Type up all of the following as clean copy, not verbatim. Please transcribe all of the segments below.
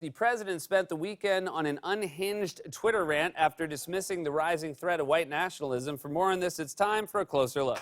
The president spent the weekend on an unhinged Twitter rant after dismissing the rising threat of white nationalism. For more on this, it's time for a closer look.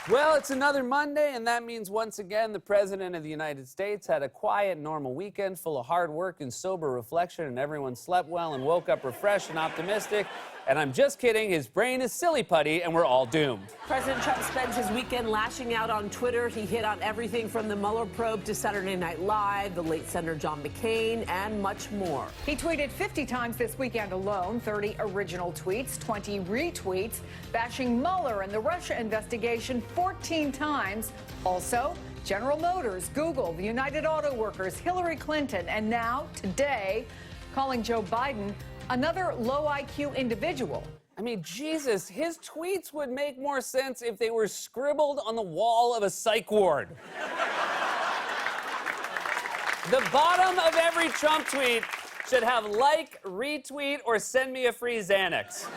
Well, it's another Monday, and that means once again the President of the United States had a quiet, normal weekend full of hard work and sober reflection, and everyone slept well and woke up refreshed and optimistic. And I'm just kidding, his brain is silly putty, and we're all doomed. President Trump spends his weekend lashing out on Twitter. He hit on everything from the Mueller probe to Saturday Night Live, the late Senator John McCain, and much more. He tweeted 50 times this weekend alone, 30 original tweets, 20 retweets, bashing Mueller and the Russia investigation 14 times. Also, General Motors, Google, the United Auto Workers, Hillary Clinton, and now, today, calling Joe Biden another low IQ individual. I mean, Jesus, his tweets would make more sense if they were scribbled on the wall of a psych ward. The bottom of every Trump tweet should have like, retweet, or send me a free Xanax.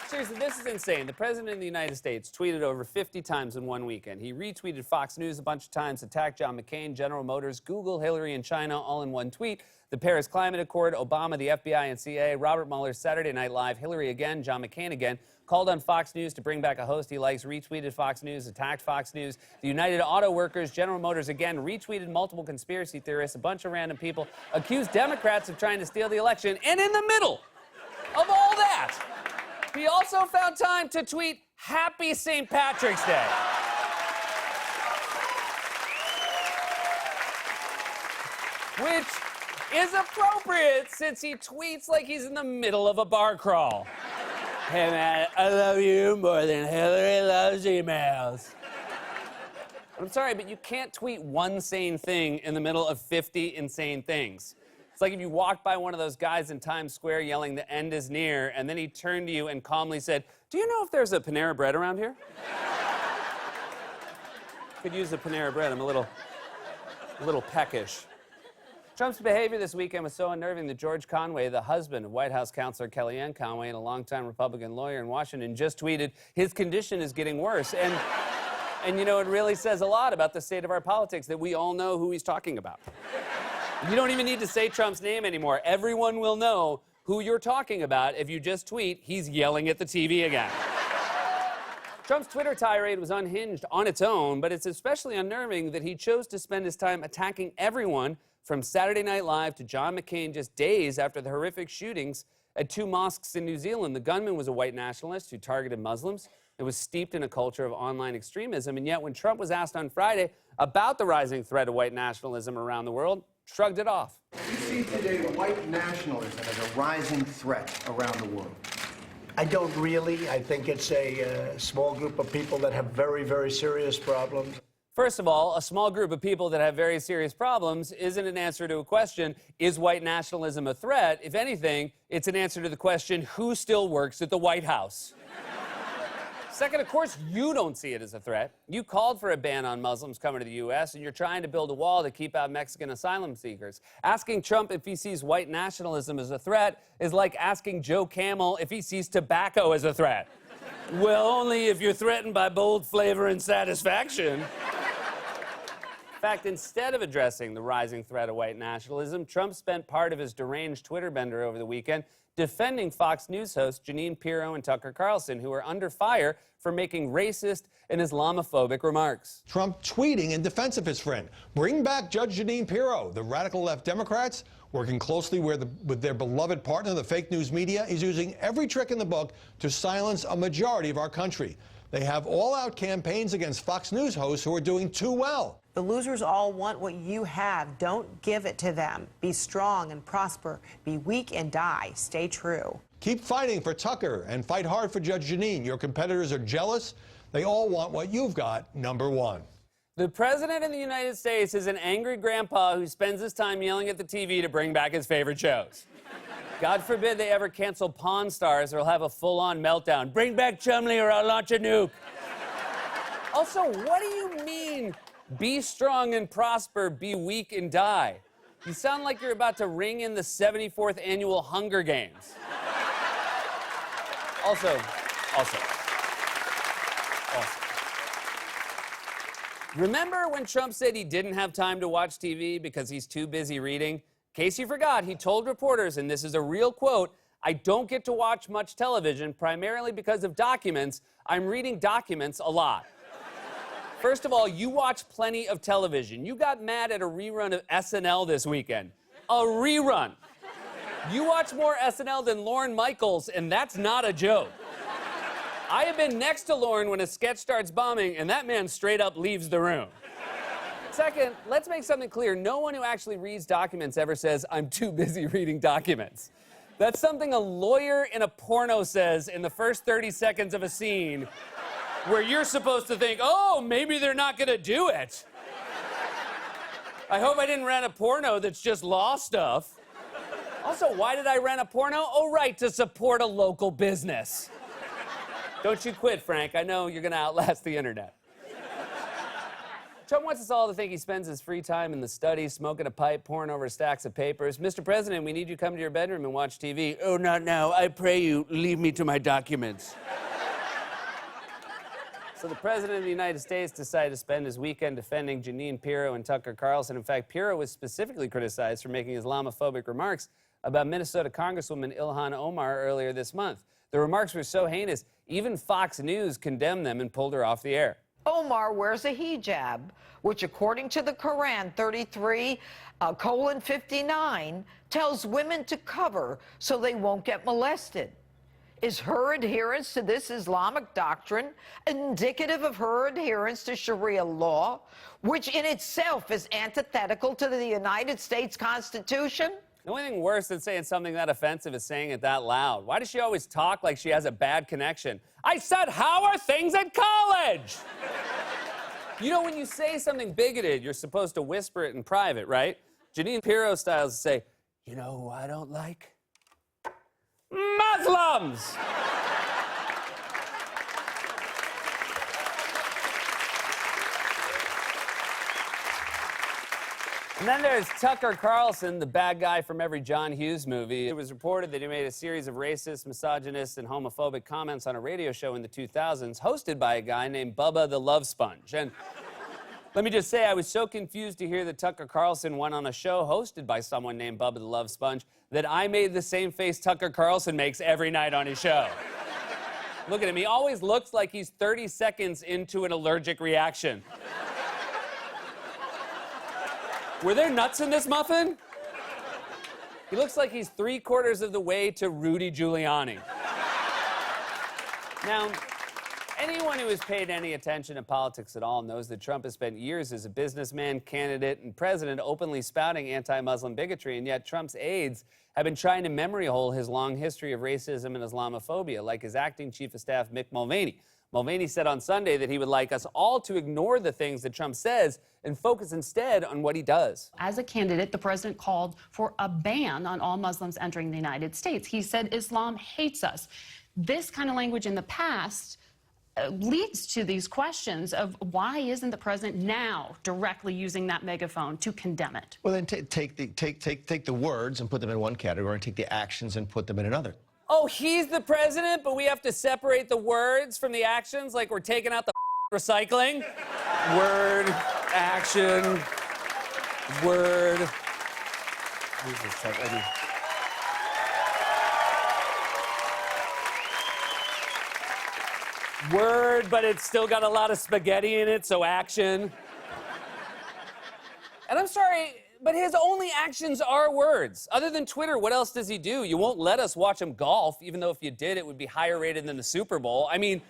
Seriously, this is insane. The President of the United States tweeted over 50 times in one weekend. He retweeted Fox News a bunch of times, attacked John McCain, General Motors, Google, Hillary, and China all in one tweet. The Paris Climate Accord, Obama, the FBI, and CIA, Robert Mueller, Saturday Night Live, Hillary again, John McCain again, called on Fox News to bring back a host he likes, retweeted Fox News, attacked Fox News. The United Auto Workers, General Motors again, retweeted multiple conspiracy theorists, a bunch of random people, accused Democrats of trying to steal the election, and in the middle of all that, he also found time to tweet Happy St. Patrick's Day. Which is appropriate since he tweets like he's in the middle of a bar crawl. Hey man, I love you more than Hillary loves emails. I'm sorry, but you can't tweet one sane thing in the middle of 50 insane things. It's like if you walked by one of those guys in Times Square yelling the end is near, and then he turned to you and calmly said, "Do you know if there's a Panera Bread around here?" Could use a Panera Bread. I'm a little peckish. Trump's behavior this weekend was so unnerving that George Conway, the husband of White House counselor Kellyanne Conway and a longtime Republican lawyer in Washington, just tweeted, "His condition is getting worse." And you know, it really says a lot about the state of our politics that we all know who he's talking about. You don't even need to say Trump's name anymore. Everyone will know who you're talking about if you just tweet, "He's yelling at the TV again." Trump's Twitter tirade was unhinged on its own, but it's especially unnerving that he chose to spend his time attacking everyone from Saturday Night Live to John McCain just days after the horrific shootings at two mosques in New Zealand. The gunman was a white nationalist who targeted Muslims and was steeped in a culture of online extremism. And yet when Trump was asked on Friday about the rising threat of white nationalism around the world, shrugged it off. We see today the white nationalism as a rising threat around the world. I don't really. I think it's a small group of people that have very, very serious problems. First of all, a small group of people that have very serious problems isn't an answer to a question, is white nationalism a threat? If anything, it's an answer to the question, who still works at the White House? Second, of course, you don't see it as a threat. You called for a ban on Muslims coming to the U.S., and you're trying to build a wall to keep out Mexican asylum seekers. Asking Trump if he sees white nationalism as a threat is like asking Joe Camel if he sees tobacco as a threat. Well, only if you're threatened by bold flavor and satisfaction. In fact, instead of addressing the rising threat of white nationalism, Trump spent part of his deranged Twitter bender over the weekend defending Fox News hosts Jeanine Pirro and Tucker Carlson, who are under fire for making racist and Islamophobic remarks. Trump tweeting in defense of his friend. Bring back Judge Jeanine Pirro. The radical left Democrats, working closely with their beloved partner, the fake news media, is using every trick in the book to silence a majority of our country. They have all-out campaigns against Fox News hosts who are doing too well. The losers all want what you have. Don't give it to them. Be strong and prosper. Be weak and die. Stay true. Keep fighting for Tucker and fight hard for Judge Jeanine. Your competitors are jealous. They all want what you've got, number one. The President of the United States is an angry grandpa who spends his time yelling at the TV to bring back his favorite shows. God forbid they ever cancel Pawn Stars or he'll have a full-on meltdown. Bring back Chumlee or I'll launch a nuke. Also, what do you mean, be strong and prosper, be weak and die? You sound like you're about to ring in the 74th annual Hunger Games. Also. Remember when Trump said he didn't have time to watch TV because he's too busy reading? In case you forgot, he told reporters, and this is a real quote, "I don't get to watch much television, primarily because of documents. I'm reading documents a lot." First of all, you watch plenty of television. You got mad at a rerun of SNL this weekend. A rerun. You watch more SNL than Lorne Michaels, and that's not a joke. I have been next to Lorne when a sketch starts bombing, and that man straight up leaves the room. Second, let's make something clear. No one who actually reads documents ever says, "I'm too busy reading documents." That's something a lawyer in a porno says in the first 30 seconds of a scene where you're supposed to think, oh, maybe they're not gonna do it. I hope I didn't rent a porno that's just law stuff. Also, why did I rent a porno? Oh, right, to support a local business. Don't you quit, Frank. I know you're gonna outlast the internet. Trump wants us all to think he spends his free time in the study, smoking a pipe, poring over stacks of papers. Mr. President, we need you to come to your bedroom and watch TV. Oh, not now. I pray you leave me to my documents. So the President of the United States decided to spend his weekend defending Jeanine Pirro and Tucker Carlson. In fact, Pirro was specifically criticized for making Islamophobic remarks about Minnesota Congresswoman Ilhan Omar earlier this month. The remarks were so heinous, even Fox News condemned them and pulled her off the air. Omar wears a hijab, which according to the Quran 33:59 tells women to cover so they won't get molested. Is her adherence to this Islamic doctrine indicative of her adherence to Sharia law, which in itself is antithetical to the United States Constitution? The only thing worse than saying something that offensive is saying it that loud. Why does she always talk like she has a bad connection? I said, how are things at college? You know, when you say something bigoted, you're supposed to whisper it in private, right? Jeanine Pirro styles to say, you know who I don't like? Muslims! And then there's Tucker Carlson, the bad guy from every John Hughes movie. It was reported that he made a series of racist, misogynist, and homophobic comments on a radio show in the 2000s, hosted by a guy named Bubba the Love Sponge. And let me just say, I was so confused to hear that Tucker Carlson went on a show hosted by someone named Bubba the Love Sponge that I made the same face Tucker Carlson makes every night on his show. Look at him. He always looks like he's 30 seconds into an allergic reaction. Were there nuts in this muffin? He looks like he's 3/4 of the way to Rudy Giuliani. Now, anyone who has paid any attention to politics at all knows that Trump has spent years as a businessman, candidate, and president openly spouting anti-Muslim bigotry, and yet Trump's aides have been trying to memory hole his long history of racism and Islamophobia, like his acting chief of staff, Mick Mulvaney. Mulvaney said on Sunday that he would like us all to ignore the things that Trump says and focus instead on what he does. As a candidate, the president called for a ban on all Muslims entering the United States. He said Islam hates us. This kind of language in the past leads to these questions of why isn't the president now directly using that megaphone to condemn it? Well, then take the words and put them in one category and take the actions and put them in another. Oh, he's the president, but we have to separate the words from the actions like we're taking out the recycling? Word, action, word. Word, but it's still got a lot of spaghetti in it, so action. And I'm sorry, but his only actions are words. Other than Twitter, what else does he do? You won't let us watch him golf, even though if you did, it would be higher rated than the Super Bowl. I mean,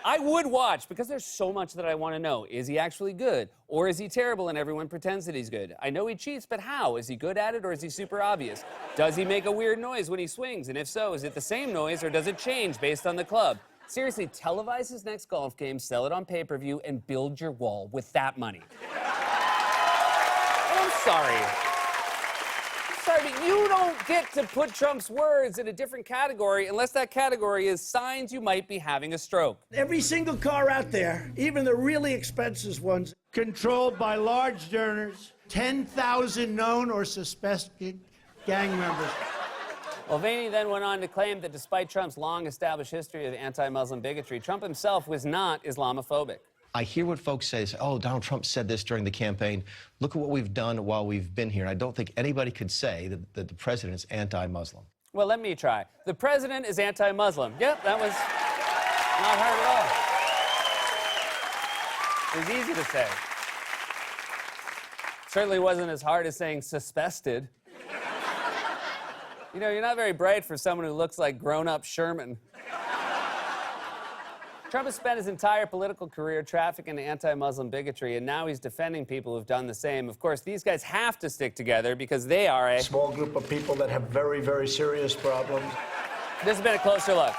I would watch because there's so much that I want to know. Is he actually good? Or is he terrible and everyone pretends that he's good? I know he cheats, but how? Is he good at it or is he super obvious? Does he make a weird noise when he swings? And if so, is it the same noise or does it change based on the club? Seriously, televise his next golf game, sell it on pay-per-view, and build your wall with that money. I'm sorry, but you don't get to put Trump's words in a different category unless that category is signs you might be having a stroke. Every single car out there, even the really expensive ones, controlled by large earners, 10,000 known or suspected gang members. Mulvaney then went on to claim that despite Trump's long-established history of anti-Muslim bigotry, Trump himself was not Islamophobic. I hear what folks say, oh, Donald Trump said this during the campaign. Look at what we've done while we've been here. And I don't think anybody could say that the president is anti-Muslim. Well, let me try. The president is anti-Muslim. Yep, that was not hard at all. It was easy to say. Certainly wasn't as hard as saying suspected. You know, you're not very bright for someone who looks like grown-up Sherman. Trump has spent his entire political career trafficking anti-Muslim bigotry, and now he's defending people who've done the same. Of course, these guys have to stick together because they are a Small group of people that have very, very serious problems. This has been a closer look.